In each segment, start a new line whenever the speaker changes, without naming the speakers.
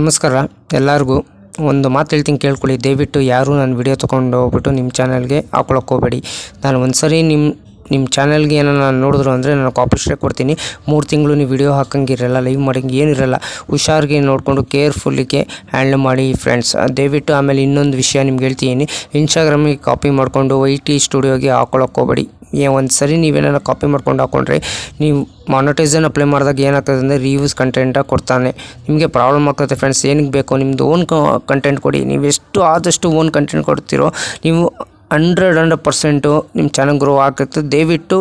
ನಮಸ್ಕಾರ ಎಲ್ಲರಿಗೂ ಒಂದು ಮಾತು ಹೇಳ್ತೀನಿ ಕೇಳ್ಕೊಳ್ಳಿ. ದಯವಿಟ್ಟು ಯಾರು ನನ್ನ ವಿಡಿಯೋ ತೊಗೊಂಡು ಹೋಗ್ಬಿಟ್ಟು ನಿಮ್ಮ ಚಾನಲ್ಗೆ ಹಾಕೊಳಕ್ಕೆ ಹೋಗಬೇಡಿ. ನಾನು ಒಂದು ಸರಿ ನಿಮ್ಮ ಚಾನಲ್ಗೆ ಏನೋ ನಾನು ನೋಡಿದ್ರು ಅಂದರೆ ನಾನು ಕಾಪಿ ಸ್ಟ್ರೈಕ್ ಕೊಡ್ತೀನಿ. 3 ತಿಂಗಳು ನೀವು ವಿಡಿಯೋ ಹಾಕಂಗಿರಲ್ಲ, ಲೈವ್ ಮಾಡೋಂಗೆ ಏನಿರಲ್ಲ. ಹುಷಾರಿಗೆ ನೋಡಿಕೊಂಡು ಕೇರ್ಫುಲ್ಲಿಗೆ ಹ್ಯಾಂಡಲ್ ಮಾಡಿ ಫ್ರೆಂಡ್ಸ್. ದಯವಿಟ್ಟು ಆಮೇಲೆ ಇನ್ನೊಂದು ವಿಷಯ ನಿಮ್ಗೆ ಹೇಳ್ತೀನಿ, ಇನ್ಸ್ಟಾಗ್ರಾಮಿಗೆ ಕಾಪಿ ಮಾಡಿಕೊಂಡು YT ಸ್ಟುಡಿಯೋಗೆ ಹಾಕೊಳಕ್ಕೆ ಹೋಗಬೇಡಿ. ಒಂದು ಸರಿ ನೀವೇನಾರ ಕಾಪಿ ಮಾಡ್ಕೊಂಡು ಹಾಕ್ಕೊಂಡ್ರೆ ನೀವು ಮಾನಿಟೈಸೇಷನ್ ಅಪ್ಲೈ ಮಾಡಿದಾಗ ಏನಾಗ್ತದೆ ಅಂದರೆ ರೀಯೂಸ್ ಕಂಟೆಂಟಾಗಿ ಕೊಡ್ತಾನೆ, ನಿಮಗೆ ಪ್ರಾಬ್ಲಮ್ ಆಗ್ತದೆ ಫ್ರೆಂಡ್ಸ್. ಏನಕ್ಕೆ ಬೇಕು, ನಿಮ್ಮದು ಓನ್ ಕಂಟೆಂಟ್ ಕೊಡಿ. ನೀವು ಎಷ್ಟು ಆದಷ್ಟು ಓನ್ ಕಂಟೆಂಟ್ ಕೊಡ್ತೀರೋ ನೀವು 100% ನಿಮ್ಮ ಚಾನಲ್ ಗ್ರೋ ಆಗ್ತದೆ. ದಯವಿಟ್ಟು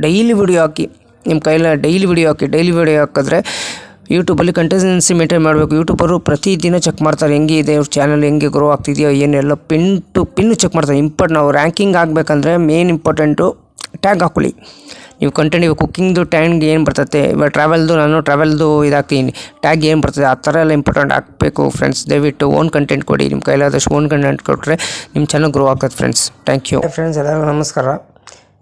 ಡೈಲಿ ವಿಡಿಯೋ ಹಾಕಿ, ನಿಮ್ಮ ಕೈಲ ಡೈಲಿ ವಿಡಿಯೋ ಹಾಕಿದ್ರೆ ಯೂಟ್ಯೂಬಲ್ಲಿ ಕಂಟೆನ್ಸಿ ಮೇಂಟೈನ್ ಮಾಡಬೇಕು. ಯೂಟ್ಯೂಬರು ಪ್ರತಿದಿನ ಚೆಕ್ ಮಾಡ್ತಾರೆ ಹೆಂಗಿದೆ ಇವ್ರ ಚಾನಲ್, ಹೆಂಗೆ ಗ್ರೋ ಆಗ್ತಿದೆಯೋ ಏನೆಲ್ಲ ಪಿನ್ ಟು ಚೆಕ್ ಮಾಡ್ತಾರೆ. ನಾವು ರ್ಯಾಂಕಿಂಗ್ ಆಗಬೇಕಂದ್ರೆ ಮೇನ್ ಇಂಪಾರ್ಟೆಂಟು ಟ್ಯಾಗ್ ಹಾಕೊಳ್ಳಿ. ನೀವು ಕಂಟೆಂಟ್ ಇವಾಗ ಕುಕ್ಕಿಂಗ್ದು ಟ್ಯಾಗ್ ಏನು ಬರ್ತದೆ, ಇವಾಗ ನಾನು ಟ್ರಾವೆಲ್ದು ಇದಾಗ್ತೀನಿ, ಟ್ಯಾಗ್ ಏನು ಬರ್ತದೆ ಆ ಥರ ಎಲ್ಲ ಇಂಪಾರ್ಟೆಂಟ್ ಹಾಕಬೇಕು ಫ್ರೆಂಡ್ಸ್. ದಯವಿಟ್ಟು ಓನ್ ಕಂಟೆಂಟ್ ಕೊಡಿ. ನಿಮ್ಮ ಕೈಲಾದಷ್ಟು ಓನ್ ಕಂಟೆಂಟ್ ಕೊಟ್ಟರೆ ನಿಮ್ಮ ಚಾನಲ್ ಗ್ರೋ ಆಗ್ತದೆ ಫ್ರೆಂಡ್ಸ್. Thank you friends. ಎಲ್ಲರಿಗೂ ನಮಸ್ಕಾರ.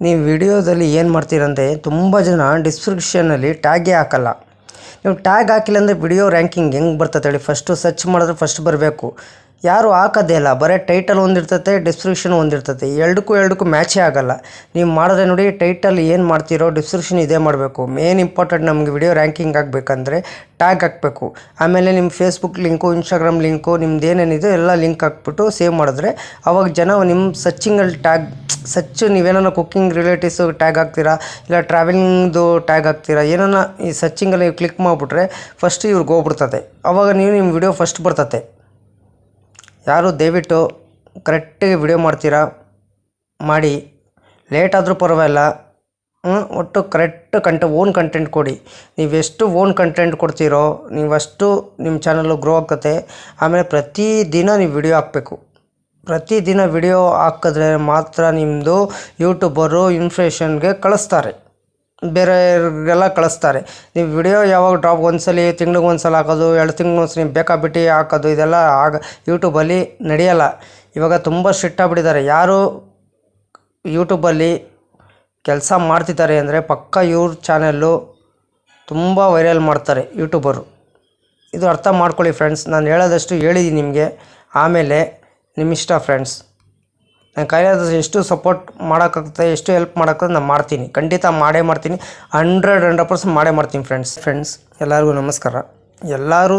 ನೀವು ವಿಡಿಯೋದಲ್ಲಿ ಏನು ಮಾಡ್ತೀರಂದರೆ ತುಂಬ ಜನ ಡಿಸ್ಕ್ರಿಪ್ಷನಲ್ಲಿ ಟ್ಯಾಗೇ ಹಾಕಲ್ಲ. ನೀವು ಟ್ಯಾಗ್ ಹಾಕಿಲ್ಲ ಅಂದರೆ ವಿಡಿಯೋ ರ್ಯಾಂಕಿಂಗ್ ಹೆಂಗೆ ಬರ್ತದೆ ಹೇಳಿ. ಫಸ್ಟು ಸರ್ಚ್ ಮಾಡಿದ್ರೆ ಫಸ್ಟ್ ಬರಬೇಕು. ಯಾರು ಹಾಕೋದೇ ಇಲ್ಲ, ಬರೀ ಟೈಟಲ್ ಒಂದಿರ್ತತೆ, ಡಿಸ್ಕ್ರಿಪ್ಷನ್ ಒಂದಿರ್ತತೆ, ಎರಡಕ್ಕೂ ಮ್ಯಾಚೇ ಆಗೋಲ್ಲ. ನೀವು ಮಾಡಿದ್ರೆ ನೋಡಿ, ಟೈಟಲ್ ಏನು ಮಾಡ್ತೀರೋ ಡಿಸ್ಕ್ರಿಪ್ಷನ್ ಇದೇ ಮಾಡಬೇಕು. ಮೇನ್ ಇಂಪಾರ್ಟೆಂಟ್ ನಮಗೆ ವಿಡಿಯೋ ರ್ಯಾಂಕಿಂಗ್ ಆಗಬೇಕಂದ್ರೆ ಟ್ಯಾಗ್ ಹಾಕಬೇಕು. ಆಮೇಲೆ ನಿಮ್ಮ ಫೇಸ್ಬುಕ್ ಲಿಂಕು, ಇನ್ಸ್ಟಾಗ್ರಾಮ್ ಲಿಂಕು, ನಿಮ್ದು ಏನೇನಿದೆ ಎಲ್ಲ ಲಿಂಕ್ ಹಾಕ್ಬಿಟ್ಟು ಸೇವ್ ಮಾಡಿದ್ರೆ ಅವಾಗ ಜನ ನಿಮ್ಮ ಸರ್ಚಿಂಗಲ್ಲಿ ನೀವೇನೋ ಕುಕ್ಕಿಂಗ್ ರಿಲೇಟಿವ್ಸು ಟ್ಯಾಗ್ ಹಾಕ್ತೀರಾ, ಇಲ್ಲ ಟ್ರಾವೆಲಿಂಗ್ದು ಟ್ಯಾಗ್ ಹಾಕ್ತೀರಾ, ಏನೋ ಈ ಸರ್ಚಿಂಗಲ್ಲಿ ಕ್ಲಿಕ್ ಮಾಡಿಬಿಟ್ರೆ ಫಸ್ಟ್ ಇವ್ರಿಗೆ ಹೋಗ್ಬಿಡ್ತದೆ. ಅವಾಗ ನಿಮ್ಮ ವಿಡಿಯೋ ಫಸ್ಟ್ ಬರ್ತದೆ. ಯಾರು ದಯವಿಟ್ಟು ಕರೆಕ್ಟಾಗಿ ವಿಡಿಯೋ ಮಾಡಿ, ಲೇಟ್ ಆದರೂ ಪರವಾಗಿಲ್ಲ, ಒಟ್ಟು ಕರೆಕ್ಟ್ ಓನ್ ಕಂಟೆಂಟ್ ಕೊಡಿ. ನೀವೆಷ್ಟು ಓನ್ ಕಂಟೆಂಟ್ ಕೊಡ್ತೀರೋ ನೀವಷ್ಟು ನಿಮ್ಮ ಚಾನಲ್ಲು ಗ್ರೋ ಆಗ್ತದೆ. ಆಮೇಲೆ ಪ್ರತಿದಿನ ನೀವು ವಿಡಿಯೋ ಹಾಕಬೇಕು. ಪ್ರತಿದಿನ ವಿಡಿಯೋ ಹಾಕಿದ್ರೆ ಮಾತ್ರ ನಿಮ್ಮದು ಯೂಟ್ಯೂಬರು ಇನ್ಫ್ಲೇಷನ್ಗೆ ಕಳಿಸ್ತಾರೆ, ಬೇರೆಯವ್ರಿಗೆಲ್ಲ ಕಳಿಸ್ತಾರೆ. ನೀವು ವಿಡಿಯೋ ಯಾವಾಗ ಡ್ರಾಪ್ ತಿಂಗ್ಳಿಗೆ ಒಂದು ಸಲ ಹಾಕೋದು, 2 ತಿಂಗ್ಳಿಗೆ ಒಂದು ಸಲ ಬೇಕಾಬಿಟ್ಟು ಹಾಕೋದು, ಇದೆಲ್ಲ ಯೂಟ್ಯೂಬಲ್ಲಿ ನಡೆಯಲ್ಲ. ಇವಾಗ ತುಂಬ ಸ್ಟ್ರಿಕ್ಟ್ ಆಗಿಬಿಟ್ಟಿದ್ದಾರೆ. ಯಾರು ಯೂಟ್ಯೂಬಲ್ಲಿ ಕೆಲಸ ಮಾಡ್ತಿದ್ದಾರೆ ಅಂದರೆ ಪಕ್ಕ ಇವ್ರ ಚಾನಲ್ಲು ತುಂಬ ವೈರಲ್ ಮಾಡ್ತಾರೆ ಯೂಟ್ಯೂಬರು. ಇದು ಅರ್ಥ ಮಾಡ್ಕೊಳ್ಳಿ ಫ್ರೆಂಡ್ಸ್. ನಾನು ಹೇಳೋದಷ್ಟು ಹೇಳಿದ್ದೀನಿ ನಿಮಗೆ, ಆಮೇಲೆ ನಿಮ್ಮಿಷ್ಟ ಫ್ರೆಂಡ್ಸ್. ನಾನು ಕೈಲಾದ ಎಷ್ಟು ಸಪೋರ್ಟ್ ಮಾಡೋಕ್ಕಾಗುತ್ತೆ, ಎಷ್ಟು ಹೆಲ್ಪ್ ಮಾಡೋಕ್ಕೆ ನಾನು ಮಾಡ್ತೀನಿ, ಖಂಡಿತ ಮಾಡೇ ಮಾಡ್ತೀನಿ. 100% ಮಾಡೇ ಮಾಡ್ತೀನಿ ಫ್ರೆಂಡ್ಸ್. ಎಲ್ಲರಿಗೂ ನಮಸ್ಕಾರ. ಎಲ್ಲರೂ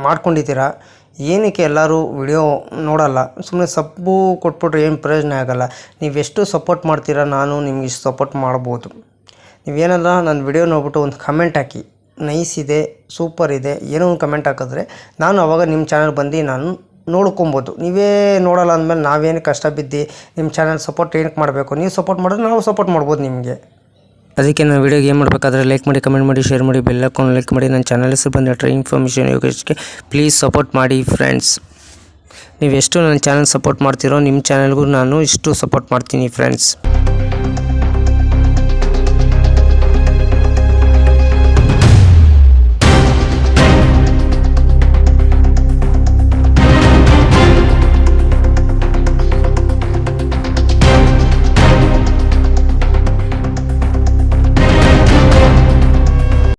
ಮಾಡ್ಕೊಂಡಿದ್ದೀರಾ, ಏನಕ್ಕೆ ಎಲ್ಲರೂ ವಿಡಿಯೋ ನೋಡಲ್ಲ, ಸುಮ್ಮನೆ ಸಬ್ಬು ಕೊಟ್ಬಿಟ್ರೆ ಏನು ಪ್ರಯೋಜನ ಆಗೋಲ್ಲ. ನೀವೆಷ್ಟು ಸಪೋರ್ಟ್ ಮಾಡ್ತೀರಾ, ನಾನು ನಿಮ್ಗೆ ಇಷ್ಟು ಸಪೋರ್ಟ್ ಮಾಡ್ಬೋದು. ನೀವೇನಲ್ಲ ನನ್ನ ವಿಡಿಯೋ ನೋಡ್ಬಿಟ್ಟು ಒಂದು ಕಮೆಂಟ್ ಹಾಕಿ, ನೈಸ್ ಇದೆ, ಸೂಪರ್ ಇದೆ, ಏನೋ ಒಂದು ಕಮೆಂಟ್ ಹಾಕಿದ್ರೆ ನಾನು ಅವಾಗ ನಿಮ್ಮ ಚಾನಲ್ ಬಂದು ನಾನು ನೋಡ್ಕೊಬೋದು. ನೀವೇ ನೋಡಲ್ಲ ಅಂದಮೇಲೆ ನಾವೇನು ಕಷ್ಟ ಬಿದ್ದು ನಿಮ್ಮ ಚಾನಲ್ ಸಪೋರ್ಟ್ ಏನಕ್ಕೆ ಮಾಡಬೇಕು. ನೀವು ಸಪೋರ್ಟ್ ಮಾಡಿದ್ರೆ ನಾವು ಸಪೋರ್ಟ್ ಮಾಡ್ಬೋದು ನಿಮಗೆ. ಅದಕ್ಕೆ ನಾನು ವಿಡಿಯೋಗೆ ಏನು ಮಾಡಬೇಕಾದ್ರೆ ಲೈಕ್ ಮಾಡಿ, ಕಮೆಂಟ್ ಮಾಡಿ, ಶೇರ್ ಮಾಡಿ, ಬೆಲ್ ಐಕಾನ್ ಲೈಕ್ ಮಾಡಿ. ನನ್ನ ಚಾನಲ್ ಹೆಸರು ಬಂದು ಇನ್ಫಾರ್ಮೇಷನ್ ಯೋಗೇಶ್ಗೆ ಪ್ಲೀಸ್ ಸಪೋರ್ಟ್ ಮಾಡಿ ಫ್ರೆಂಡ್ಸ್. ನೀವೆಷ್ಟು ನನ್ನ ಚಾನಲ್ ಸಪೋರ್ಟ್ ಮಾಡ್ತೀರೋ ನಿಮ್ಮ ಚಾನಲ್ಗೂ ನಾನು ಇಷ್ಟು ಸಪೋರ್ಟ್ ಮಾಡ್ತೀನಿ ಫ್ರೆಂಡ್ಸ್.